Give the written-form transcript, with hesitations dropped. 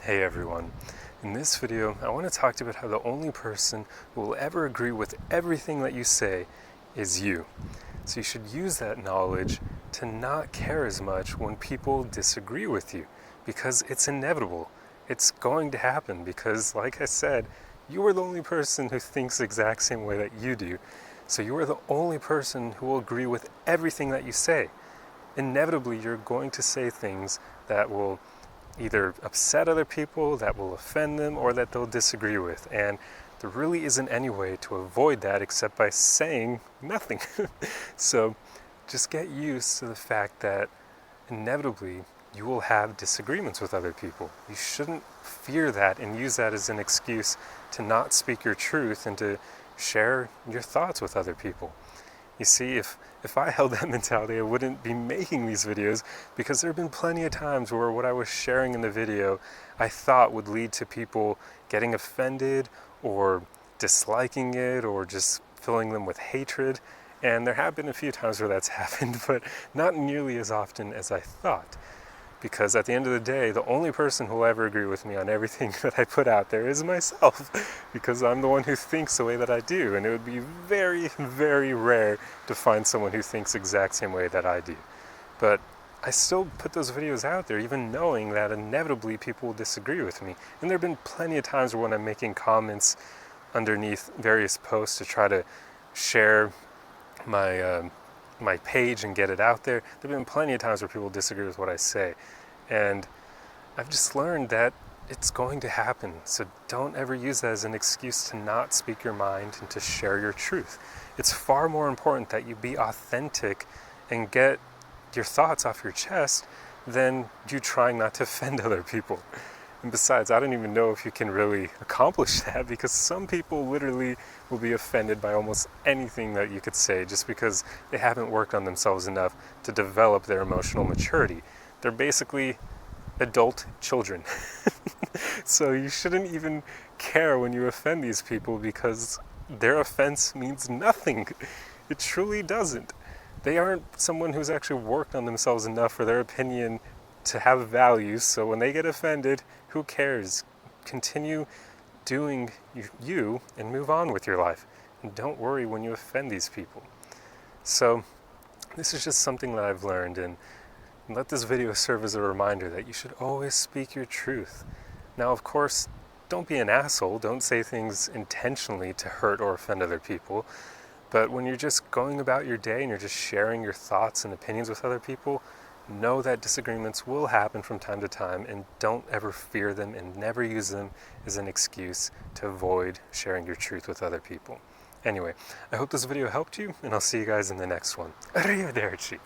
Hey everyone. In this video, I want to talk to you about how the only person who will ever agree with everything that you say is you. So you should use that knowledge to not care as much when people disagree with you, because it's inevitable. It's going to happen because, like I said, you are the only person who thinks the exact same way that you do. So you are the only person who will agree with everything that you say. Inevitably, you're going to say things that will either upset other people, that will offend them, or that they'll disagree with. And there really isn't any way to avoid that except by saying nothing. So just get used to the fact that inevitably you will have disagreements with other people. You shouldn't fear that and use that as an excuse to not speak your truth and to share your thoughts with other people. You see, if I held that mentality, I wouldn't be making these videos, because there have been plenty of times where what I was sharing in the video I thought would lead to people getting offended or disliking it or just filling them with hatred. And there have been a few times where that's happened, but not nearly as often as I thought. Because at the end of the day, the only person who will ever agree with me on everything that I put out there is myself, because I'm the one who thinks the way that I do, and it would be very, very rare to find someone who thinks the exact same way that I do. But I still put those videos out there, even knowing that inevitably people will disagree with me. And there have been plenty of times when I'm making comments underneath various posts to try to share my page and get it out there. There have been plenty of times where people disagree with what I say. And I've just learned that it's going to happen. So don't ever use that as an excuse to not speak your mind and to share your truth. It's far more important that you be authentic and get your thoughts off your chest than you trying not to offend other people. And besides, I don't even know if you can really accomplish that, because some people literally will be offended by almost anything that you could say just because they haven't worked on themselves enough to develop their emotional maturity. They're basically adult children. So you shouldn't even care when you offend these people, because their offense means nothing. It truly doesn't. They aren't someone who's actually worked on themselves enough for their opinion to have value, so when they get offended, who cares? Continue doing you and move on with your life. And don't worry when you offend these people. So this is just something that I've learned, and let this video serve as a reminder that you should always speak your truth. Now, of course, don't be an asshole. Don't say things intentionally to hurt or offend other people. But when you're just going about your day and you're just sharing your thoughts and opinions with other people, know that disagreements will happen from time to time, and don't ever fear them and never use them as an excuse to avoid sharing your truth with other people. Anyway, I hope this video helped you, and I'll see you guys in the next one. Arrivederci.